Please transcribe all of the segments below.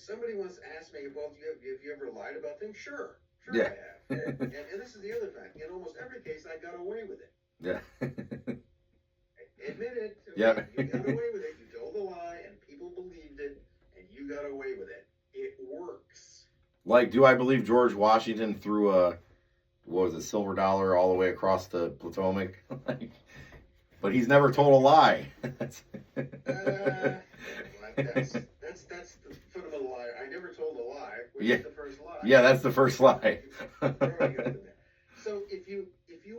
somebody once asked me, well, have you ever lied about things? Sure Yeah. I have. And this is the other fact. In almost every case, I got away with it. Yeah. Admit it. Okay? Yeah. You got away with it. You told a lie, and people believed it, and you got away with it. It works. Like, do I believe George Washington threw a, what was it, silver dollar all the way across the Potomac? But he's never told a lie. That's the fundamental lie. I never told a lie. Which Yeah. is the first lie. Yeah, that's the first lie. So if you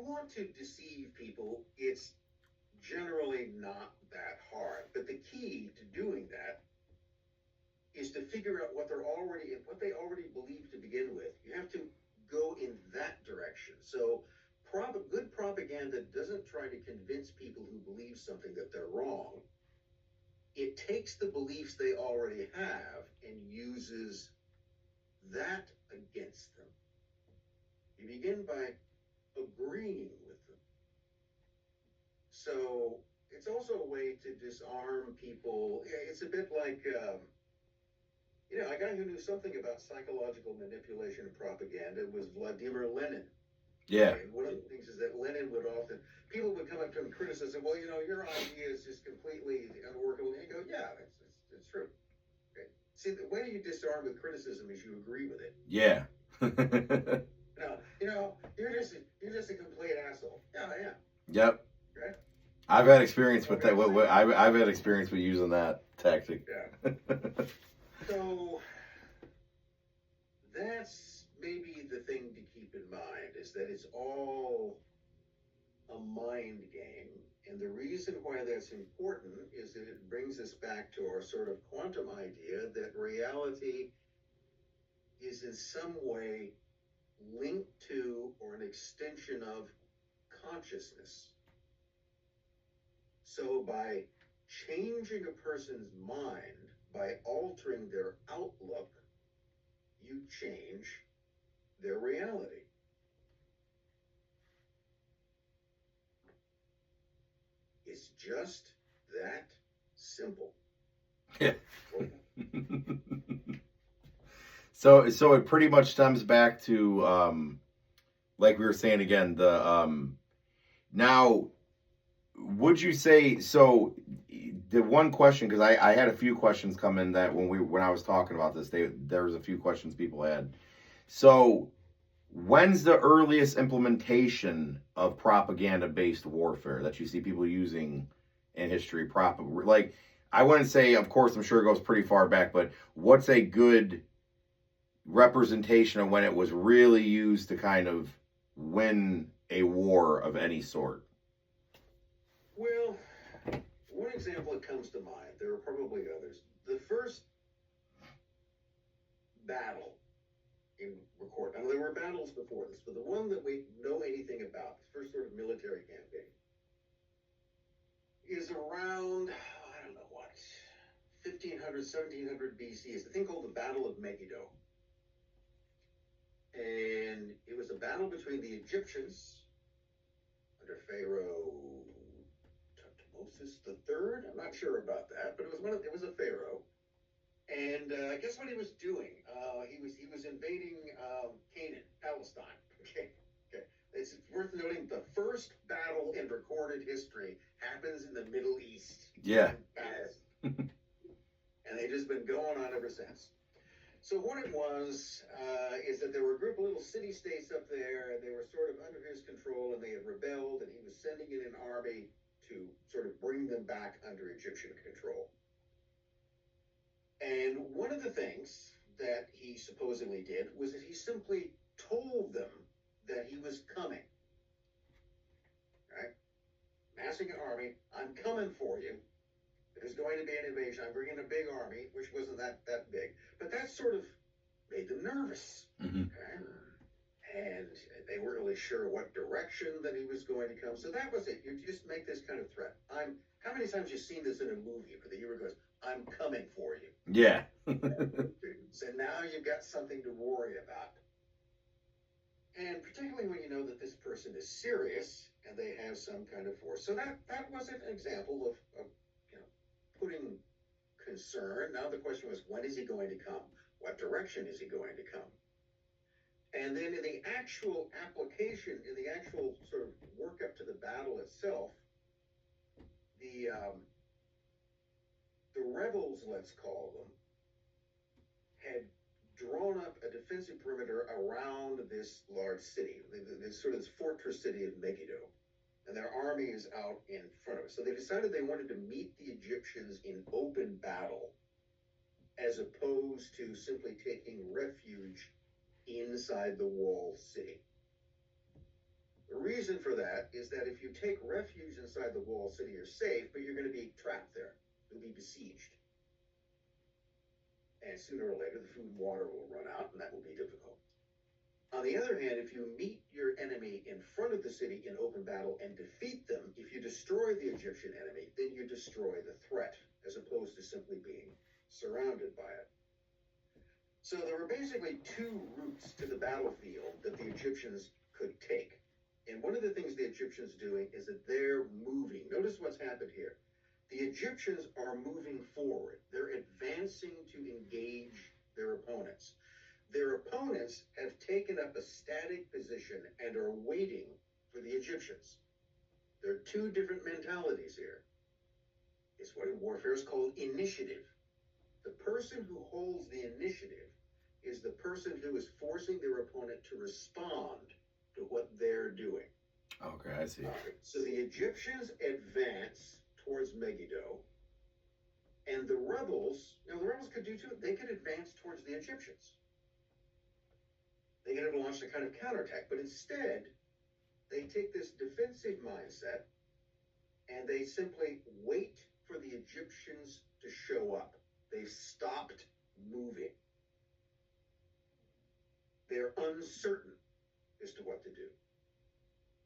want to deceive people, it's generally not that hard. But the key to doing that is to figure out what they already believe to begin with. You have to go in that direction. So good propaganda doesn't try to convince people who believe something that they're wrong. It takes the beliefs they already have and uses that against them. You begin by agreeing with them. So it's also a way to disarm people. It's a bit like, a guy who knew something about psychological manipulation and propaganda was Vladimir Lenin. Yeah. And one of the things is that Lenin would often, people would come up to him and criticize him, well, your idea is just completely unworkable. And he'd go, yeah, it's true. Okay. See, the way you disarm with criticism is you agree with it. Yeah. No, you're just a complete asshole. Yeah, I am. Yep. Okay. I've had experience with that. I've had experience with using that tactic. Yeah. So that's maybe the thing to keep in mind, is that it's all a mind game. And the reason why that's important is that it brings us back to our sort of quantum idea that reality is in some way linked to or an extension of consciousness. So by changing a person's mind, by altering their outlook, you change their reality. It's just that simple. Yeah. So it pretty much stems back to, like we were saying again, the now, would you say, so the one question, because I had a few questions come in that when I was talking about this, there was a few questions people had. So when's the earliest implementation of propaganda-based warfare that you see people using in history? Like, I wouldn't say, of course, I'm sure it goes pretty far back, but what's a good representation of when it was really used to kind of win a war of any sort? Well, one example that comes to mind, there are probably others. The first battle in record, now there were battles before this, but the one that we know anything about, the first sort of military campaign, is around, I don't know what, 1500, 1700 BC. It's a thing called the Battle of Megiddo. And it was a battle between the Egyptians under Pharaoh Tutmosis III. I'm not sure about that, but it was a pharaoh. And guess what he was doing? He was invading Canaan, Palestine. Okay. It's worth noting the first battle in recorded history happens in the Middle East. Yeah. And they've just been going on ever since. So what it was is that there were a group of little city-states up there, and they were sort of under his control, and they had rebelled, and he was sending in an army to sort of bring them back under Egyptian control. And one of the things that he supposedly did was that he simply told them that he was coming. Right? Massing an army, I'm coming for you. There's going to be an invasion. I'm bringing a big army, which wasn't that big. But that sort of made them nervous. Mm-hmm. Okay? And they weren't really sure what direction that he was going to come. So that was it. You just make this kind of threat. How many times have you seen this in a movie where the hero goes, I'm coming for you? Yeah. So now you've got something to worry about. And particularly when you know that this person is serious and they have some kind of force. So that was an example of putting concern. Now the question was, when is he going to come? What direction is he going to come? And then in the actual application, in the actual sort of work up to the battle itself, the rebels, let's call them, had drawn up a defensive perimeter around this large city, this sort of fortress city of Megiddo. And their army is out in front of it. So they decided they wanted to meet the Egyptians in open battle, as opposed to simply taking refuge inside the walled city. The reason for that is that if you take refuge inside the walled city, you're safe, but you're going to be trapped there. You'll be besieged. And sooner or later, the food and water will run out, and that will be difficult. On the other hand, if you meet your enemy in front of the city in open battle and defeat them, if you destroy the Egyptian enemy, then you destroy the threat, as opposed to simply being surrounded by it. So there were basically two routes to the battlefield that the Egyptians could take. And one of the things the Egyptians are doing is that they're moving. Notice what's happened here. The Egyptians are moving forward. They're advancing to engage their opponents. Their opponents have taken up a static position and are waiting for the Egyptians. There are two different mentalities here. It's what in warfare is called initiative. The person who holds the initiative is the person who is forcing their opponent to respond to what they're doing. Okay, I see. So the Egyptians advance towards Megiddo, and the rebels could do too. They could advance towards the Egyptians. They could have launched a kind of counterattack, but instead, they take this defensive mindset, and they simply wait for the Egyptians to show up. They've stopped moving. They're uncertain as to what to do.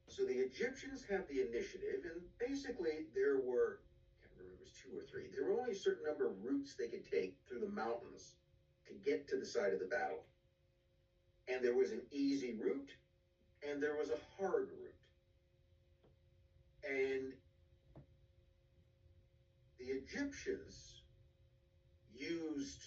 So the Egyptians have the initiative, and basically there were, I can't remember if it was 2 or 3, there were only a certain number of routes they could take through the mountains to get to the site of the battle. And there was an easy route, and there was a hard route. And the Egyptians used,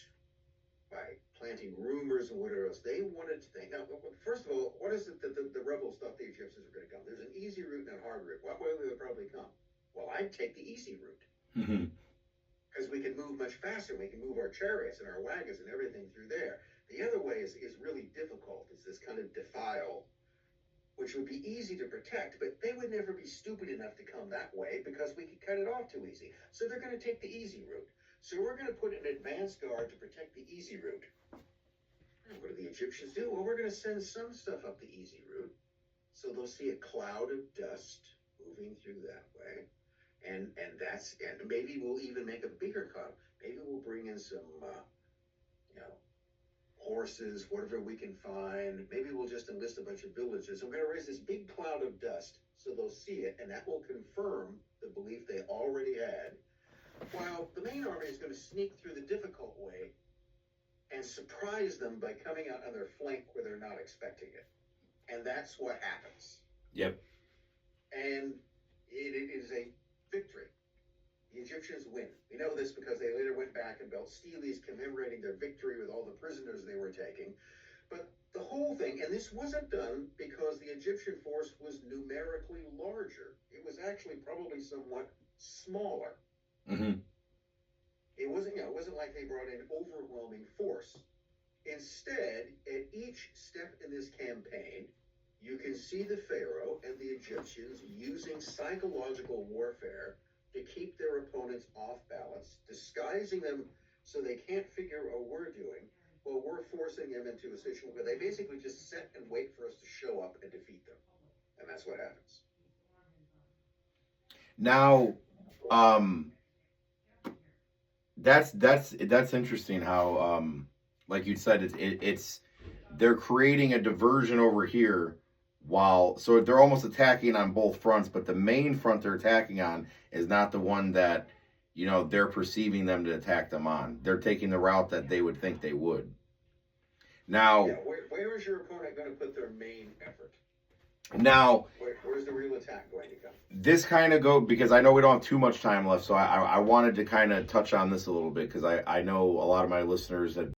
by planting rumors and whatever else, they wanted to think. Now, first of all, what is it that the rebels thought the Egyptians were going to come? There's an easy route and a hard route. What way would they probably come? Well, I'd take the easy route. Because we can move much faster. We can move our chariots and our wagons and everything through there. The other way is really difficult. It's this kind of defile, which would be easy to protect, but they would never be stupid enough to come that way because we could cut it off too easy. So they're going to take the easy route. So we're going to put an advance guard to protect the easy route. And what do the Egyptians do? Well, we're going to send some stuff up the easy route. So they'll see a cloud of dust moving through that way. And maybe we'll even make a bigger cloud. Maybe we'll bring in some, horses, whatever we can find. Maybe we'll just enlist a bunch of villagers. We're going to raise this big cloud of dust so they'll see it, and that will confirm the belief they already had. While the main army is going to sneak through the difficult way and surprise them by coming out on their flank where they're not expecting it. And that's what happens. Yep. And it is a victory. The Egyptians win. We know this because they later went back and built steles commemorating their victory with all the prisoners they were taking. But the whole thing, and this wasn't done because the Egyptian force was numerically larger. It was actually probably somewhat smaller. Mm-hmm. It wasn't like they brought in overwhelming force. Instead, at each step in this campaign, you can see the Pharaoh and the Egyptians using psychological warfare to keep their opponents off balance, disguising them so they can't figure out what we're doing, while we're forcing them into a situation where they basically just sit and wait for us to show up and defeat them. And that's what happens. Now, that's interesting how, like you said, it's they're creating a diversion over here. So they're almost attacking on both fronts, but the main front they're attacking on is not the one that, they're perceiving them to attack them on. They're taking the route that they would think they would. Now, where is your opponent going to put their main effort? Now, where's the real attack going to come? This kind of because I know we don't have too much time left, so I wanted to kind of touch on this a little bit because I know a lot of my listeners have